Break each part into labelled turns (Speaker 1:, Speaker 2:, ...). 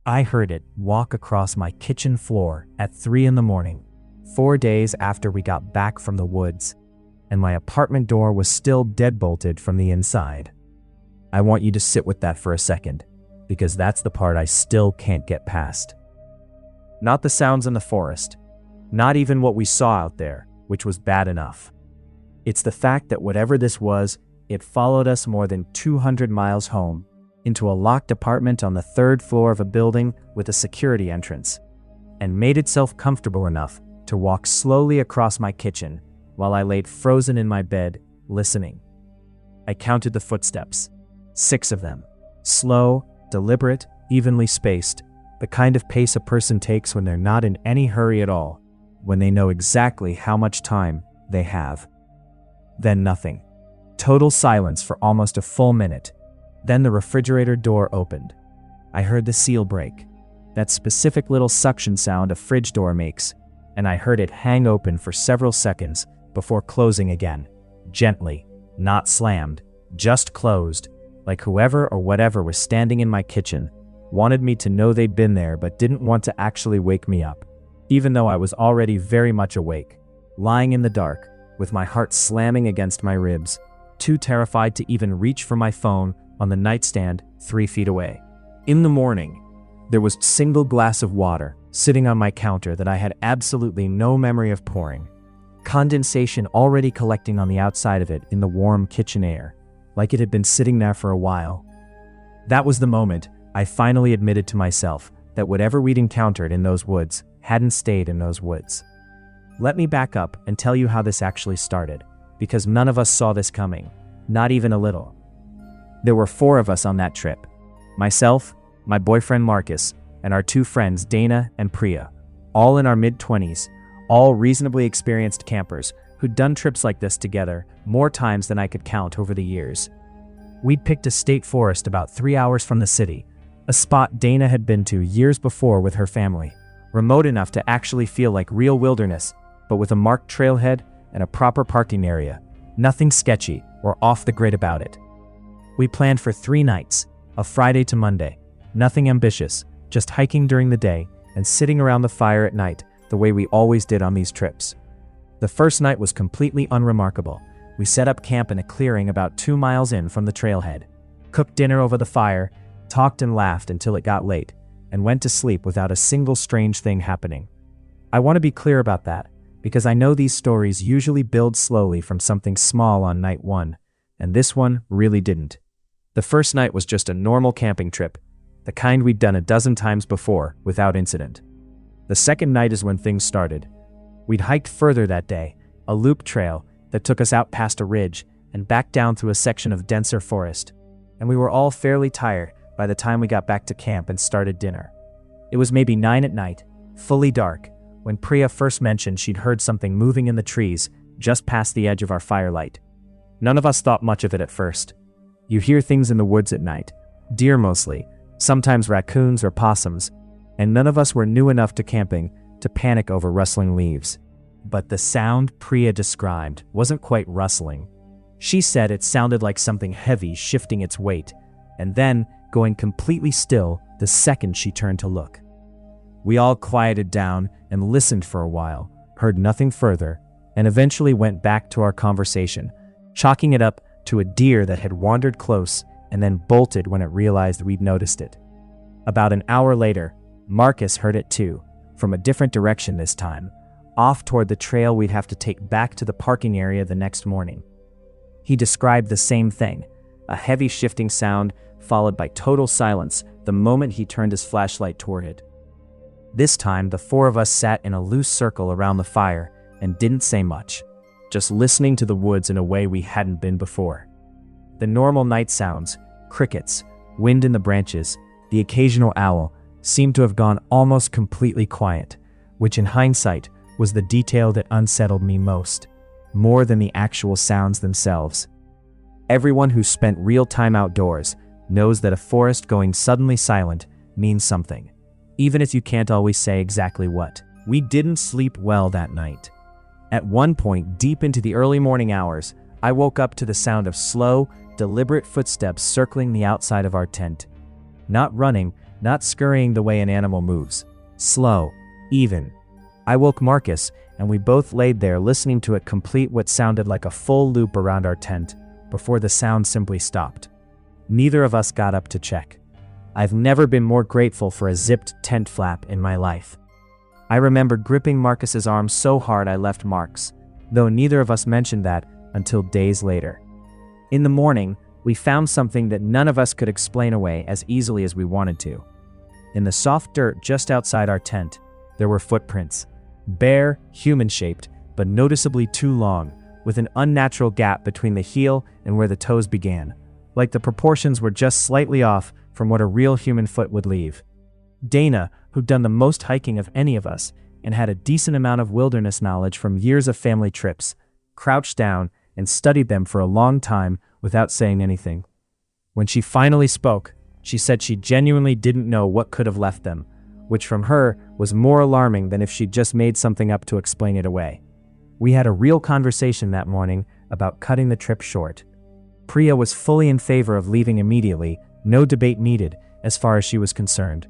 Speaker 1: I heard it walk across my kitchen floor at 3 in the morning, 4 days after we got back from the woods, and my apartment door was still deadbolted from the inside. I want you to sit with that for a second, because that's the part I still can't get past. Not the sounds in the forest, not even what we saw out there, which was bad enough. It's the fact that whatever this was, it followed us more than 200 miles home, into a locked apartment on the 3rd floor of a building with a security entrance, and made itself comfortable enough to walk slowly across my kitchen while I laid frozen in my bed, listening. I counted the footsteps, 6 of them, slow, deliberate, evenly spaced, the kind of pace a person takes when they're not in any hurry at all, when they know exactly how much time they have. Then nothing. Total silence for almost a full minute. Then the refrigerator door opened. I heard the seal break, that specific little suction sound a fridge door makes, and I heard it hang open for several seconds before closing again, gently, not slammed, just closed, like whoever or whatever was standing in my kitchen wanted me to know they'd been there but didn't want to actually wake me up, even though I was already very much awake, lying in the dark, with my heart slamming against my ribs, too terrified to even reach for my phone on the nightstand 3 feet away. In the morning, there was a single glass of water sitting on my counter that I had absolutely no memory of pouring, condensation already collecting on the outside of it in the warm kitchen air, like it had been sitting there for a while. That was the moment I finally admitted to myself that whatever we'd encountered in those woods hadn't stayed in those woods. Let me back up and tell you how this actually started, because none of us saw this coming, not even a little. There were 4 of us on that trip. Myself, my boyfriend Marcus, and our 2 friends Dana and Priya, all in our mid-20s, all reasonably experienced campers who'd done trips like this together more times than I could count over the years. We'd picked a state forest about 3 hours from the city, a spot Dana had been to years before with her family, remote enough to actually feel like real wilderness, but with a marked trailhead and a proper parking area, nothing sketchy or off the grid about it. We planned for 3 nights, a Friday to Monday, nothing ambitious, just hiking during the day and sitting around the fire at night the way we always did on these trips. The first night was completely unremarkable. We set up camp in a clearing about 2 miles in from the trailhead, cooked dinner over the fire, talked and laughed until it got late, and went to sleep without a single strange thing happening. I want to be clear about that, because I know these stories usually build slowly from something small on night 1, and this one really didn't. The first night was just a normal camping trip, the kind we'd done a dozen times before without incident. The second night is when things started. We'd hiked further that day, a loop trail that took us out past a ridge and back down through a section of denser forest, and we were all fairly tired by the time we got back to camp and started dinner. It was maybe 9 at night, fully dark, when Priya first mentioned she'd heard something moving in the trees just past the edge of our firelight. None of us thought much of it at first. You hear things in the woods at night, deer mostly, sometimes raccoons or possums, and none of us were new enough to camping to panic over rustling leaves. But the sound Priya described wasn't quite rustling. She said it sounded like something heavy shifting its weight, and then going completely still the second she turned to look. We all quieted down and listened for a while, heard nothing further, and eventually went back to our conversation, chalking it up to a deer that had wandered close and then bolted when it realized we'd noticed it. About an hour later, Marcus heard it too, from a different direction this time, off toward the trail we'd have to take back to the parking area the next morning. He described the same thing, a heavy shifting sound followed by total silence the moment he turned his flashlight toward it. This time, the 4 of us sat in a loose circle around the fire and didn't say much, just listening to the woods in a way we hadn't been before. The normal night sounds, crickets, wind in the branches, the occasional owl, seemed to have gone almost completely quiet, which in hindsight was the detail that unsettled me most, more than the actual sounds themselves. Everyone who spent real time outdoors knows that a forest going suddenly silent means something, even if you can't always say exactly what. We didn't sleep well that night. At one point, deep into the early morning hours, I woke up to the sound of slow, deliberate footsteps circling the outside of our tent. Not running, not scurrying the way an animal moves. Slow, even. I woke Marcus, and we both laid there listening to it complete what sounded like a full loop around our tent before the sound simply stopped. Neither of us got up to check. I've never been more grateful for a zipped tent flap in my life. I remember gripping Marcus's arm so hard I left marks, though neither of us mentioned that until days later. In the morning, we found something that none of us could explain away as easily as we wanted to. In the soft dirt just outside our tent, there were footprints. Bare, human-shaped, but noticeably too long, with an unnatural gap between the heel and where the toes began, like the proportions were just slightly off from what a real human foot would leave. Dana, who'd done the most hiking of any of us and had a decent amount of wilderness knowledge from years of family trips, crouched down and studied them for a long time without saying anything. When she finally spoke, she said she genuinely didn't know what could have left them, which from her was more alarming than if she'd just made something up to explain it away. We had a real conversation that morning about cutting the trip short. Priya was fully in favor of leaving immediately, no debate needed as far as she was concerned.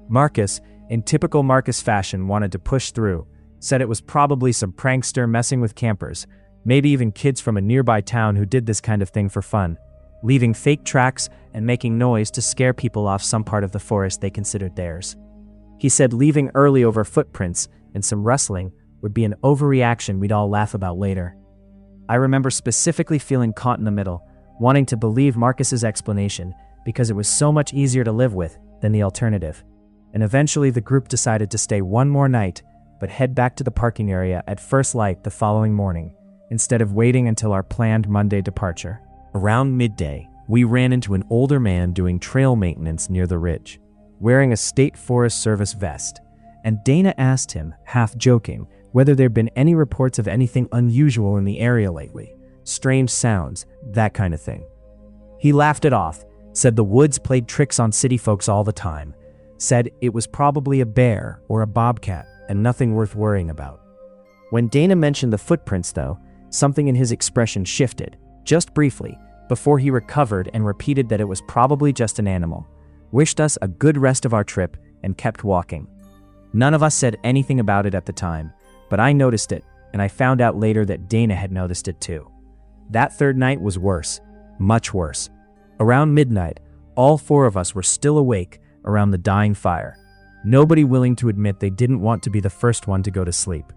Speaker 1: Marcus, in typical Marcus fashion, wanted to push through, said it was probably some prankster messing with campers, maybe even kids from a nearby town who did this kind of thing for fun, leaving fake tracks and making noise to scare people off some part of the forest they considered theirs. He said leaving early over footprints and some rustling would be an overreaction we'd all laugh about later. I remember specifically feeling caught in the middle, wanting to believe Marcus's explanation because it was so much easier to live with than the alternative. And eventually the group decided to stay one more night, but head back to the parking area at first light the following morning, instead of waiting until our planned Monday departure. Around midday, we ran into an older man doing trail maintenance near the ridge, wearing a State Forest Service vest, and Dana asked him, half joking, whether there'd been any reports of anything unusual in the area lately, strange sounds, that kind of thing. He laughed it off, said the woods played tricks on city folks all the time, said it was probably a bear or a bobcat and nothing worth worrying about. When Dana mentioned the footprints, though, something in his expression shifted, just briefly, before he recovered and repeated that it was probably just an animal, wished us a good rest of our trip, and kept walking. None of us said anything about it at the time, but I noticed it, and I found out later that Dana had noticed it too. That third night was worse, much worse. Around midnight, all four of us were still awake around the dying fire, nobody willing to admit they didn't want to be the first one to go to sleep.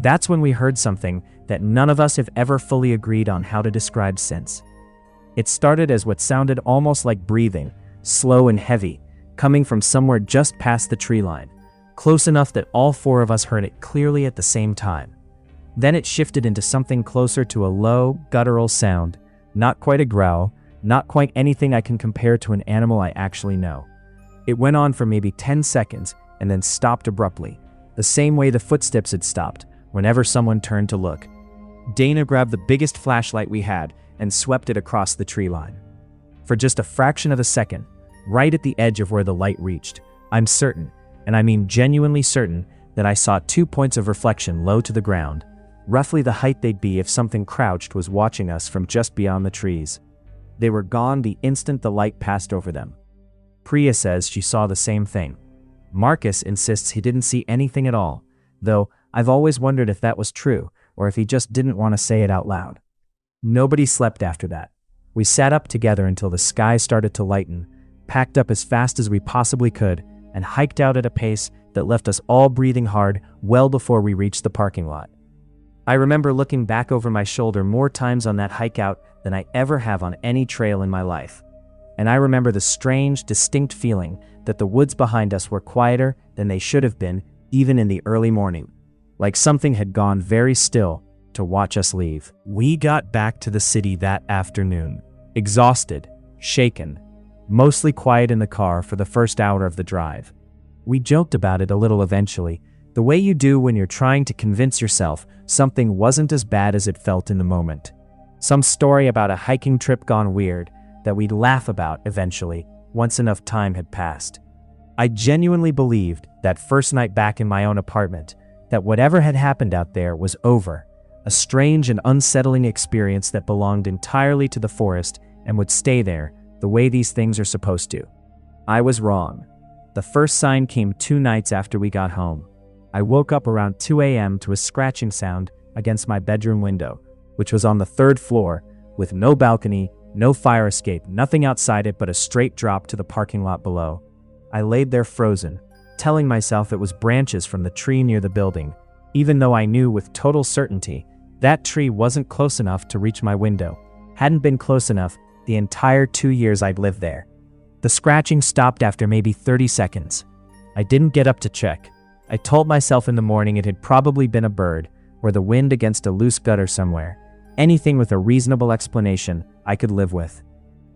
Speaker 1: That's when we heard something that none of us have ever fully agreed on how to describe since. It started as what sounded almost like breathing, slow and heavy, coming from somewhere just past the tree line, close enough that all four of us heard it clearly at the same time. Then it shifted into something closer to a low, guttural sound, not quite a growl, not quite anything I can compare to an animal I actually know. It went on for maybe 10 seconds and then stopped abruptly, the same way the footsteps had stopped whenever someone turned to look. Dana grabbed the biggest flashlight we had and swept it across the tree line. For just a fraction of a second, right at the edge of where the light reached, I'm certain, and I mean genuinely certain, that I saw 2 points of reflection low to the ground, roughly the height they'd be if something crouched was watching us from just beyond the trees. They were gone the instant the light passed over them. Priya says she saw the same thing. Marcus insists he didn't see anything at all, though I've always wondered if that was true or if he just didn't want to say it out loud. Nobody slept after that. We sat up together until the sky started to lighten, packed up as fast as we possibly could, and hiked out at a pace that left us all breathing hard well before we reached the parking lot. I remember looking back over my shoulder more times on that hike out than I ever have on any trail in my life. And I remember the strange, distinct feeling that the woods behind us were quieter than they should have been even in the early morning, like something had gone very still to watch us leave. We got back to the city that afternoon, exhausted, shaken, mostly quiet in the car for the first hour of the drive. We joked about it a little eventually, the way you do when you're trying to convince yourself something wasn't as bad as it felt in the moment. Some story about a hiking trip gone weird that we'd laugh about eventually, once enough time had passed. I genuinely believed that first night back in my own apartment, that whatever had happened out there was over, a strange and unsettling experience that belonged entirely to the forest and would stay there the way these things are supposed to. I was wrong. The first sign came 2 nights after we got home. I woke up around 2 a.m. to a scratching sound against my bedroom window, which was on the 3rd floor, with no balcony, no fire escape, nothing outside it but a straight drop to the parking lot below. I laid there frozen, telling myself it was branches from the tree near the building, even though I knew with total certainty that tree wasn't close enough to reach my window, hadn't been close enough the entire 2 years I'd lived there. The scratching stopped after maybe 30 seconds. I didn't get up to check. I told myself in the morning it had probably been a bird, or the wind against a loose gutter somewhere. Anything with a reasonable explanation I could live with.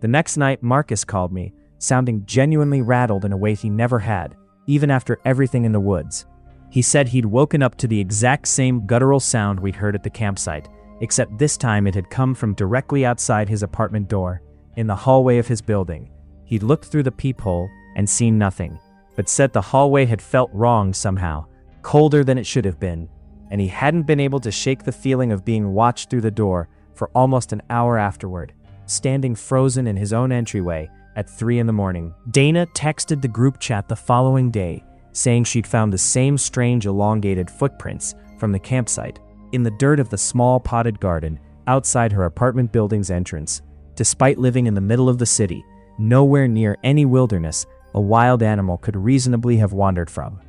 Speaker 1: The next night, Marcus called me, sounding genuinely rattled in a way he never had, even after everything in the woods. He said he'd woken up to the exact same guttural sound we'd heard at the campsite, except this time it had come from directly outside his apartment door, in the hallway of his building. He'd looked through the peephole and seen nothing, but said the hallway had felt wrong somehow, colder than it should have been, and he hadn't been able to shake the feeling of being watched through the door for almost an hour afterward, standing frozen in his own entryway at 3 in the morning. Dana texted the group chat the following day, saying she'd found the same strange elongated footprints from the campsite in the dirt of the small potted garden outside her apartment building's entrance. Despite living in the middle of the city, nowhere near any wilderness a wild animal could reasonably have wandered from.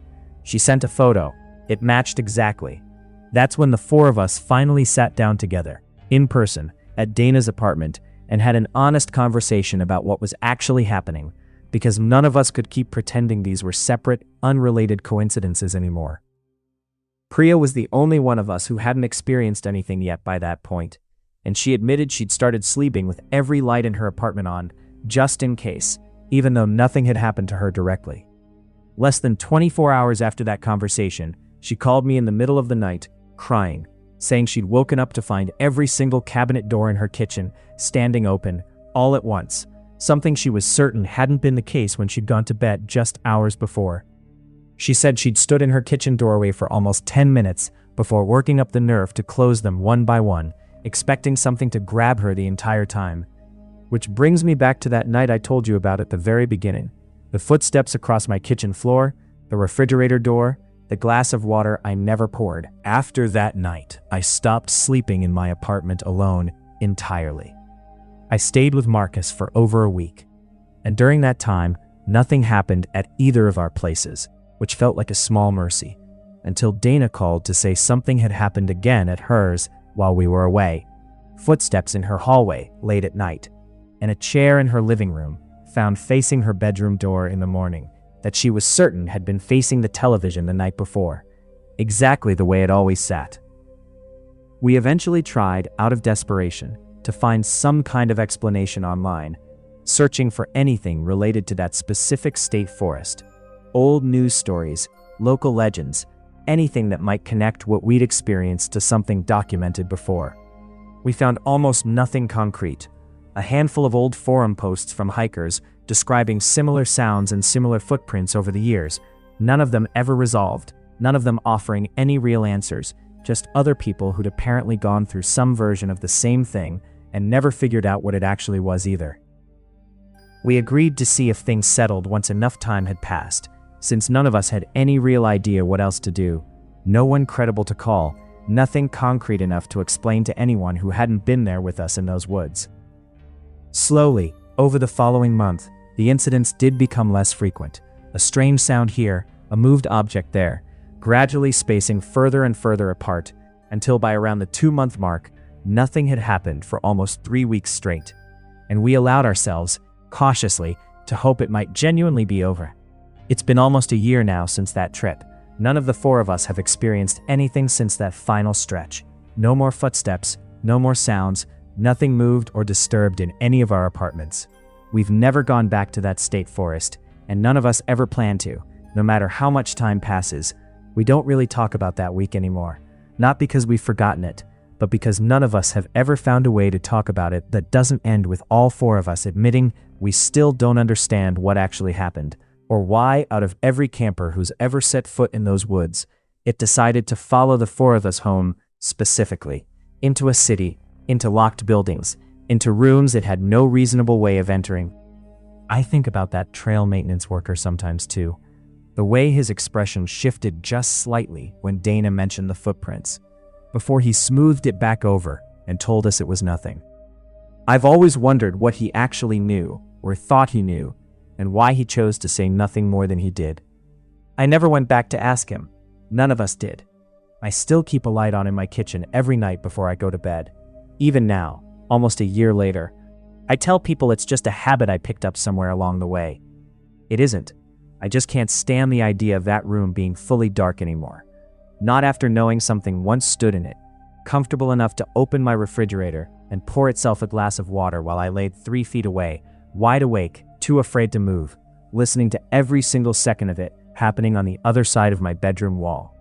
Speaker 1: She sent a photo. It matched exactly. That's when the 4 of us finally sat down together, in person, at Dana's apartment, and had an honest conversation about what was actually happening, because none of us could keep pretending these were separate, unrelated coincidences anymore. Priya was the only one of us who hadn't experienced anything yet by that point, and she admitted she'd started sleeping with every light in her apartment on, just in case, even though nothing had happened to her directly. Less than 24 hours after that conversation, she called me in the middle of the night, crying, saying she'd woken up to find every single cabinet door in her kitchen standing open, all at once, something she was certain hadn't been the case when she'd gone to bed just hours before. She said she'd stood in her kitchen doorway for almost 10 minutes before working up the nerve to close them one by one, expecting something to grab her the entire time. Which brings me back to that night I told you about at the very beginning. The footsteps across my kitchen floor, the refrigerator door, the glass of water I never poured. After that night, I stopped sleeping in my apartment alone entirely. I stayed with Marcus for over a week, and during that time, nothing happened at either of our places, which felt like a small mercy, until Dana called to say something had happened again at hers while we were away. Footsteps in her hallway late at night, and a chair in her living room found facing her bedroom door in the morning that she was certain had been facing the television the night before, exactly the way it always sat. We eventually tried, out of desperation, to find some kind of explanation online, searching for anything related to that specific state forest. Old news stories, local legends, anything that might connect what we'd experienced to something documented before. We found almost nothing concrete. A handful of old forum posts from hikers describing similar sounds and similar footprints over the years, none of them ever resolved, none of them offering any real answers, just other people who'd apparently gone through some version of the same thing and never figured out what it actually was either. We agreed to see if things settled once enough time had passed, since none of us had any real idea what else to do. No one credible to call, nothing concrete enough to explain to anyone who hadn't been there with us in those woods. Slowly, over the following month, the incidents did become less frequent. A strange sound here, a moved object there, gradually spacing further and further apart, until by around the 2-month mark, nothing had happened for almost 3 weeks straight, and we allowed ourselves, cautiously, to hope it might genuinely be over. It's been almost a year now since that trip. None of the 4 of us have experienced anything since that final stretch. No more footsteps, no more sounds, nothing moved or disturbed in any of our apartments. We've never gone back to that state forest, and none of us ever plan to, no matter how much time passes. We don't really talk about that week anymore, not because we've forgotten it, but because none of us have ever found a way to talk about it that doesn't end with all 4 of us admitting we still don't understand what actually happened, or why, out of every camper who's ever set foot in those woods, it decided to follow the 4 of us home specifically, into a city, into locked buildings, into rooms it had no reasonable way of entering. I think about that trail maintenance worker sometimes too. The way his expression shifted just slightly when Dana mentioned the footprints, before he smoothed it back over and told us it was nothing. I've always wondered what he actually knew, or thought he knew, and why he chose to say nothing more than he did. I never went back to ask him. None of us did. I still keep a light on in my kitchen every night before I go to bed. Even now, almost a year later, I tell people it's just a habit I picked up somewhere along the way. It isn't. I just can't stand the idea of that room being fully dark anymore. Not after knowing something once stood in it, comfortable enough to open my refrigerator and pour itself a glass of water while I laid 3 feet away, wide awake, too afraid to move, listening to every single second of it happening on the other side of my bedroom wall.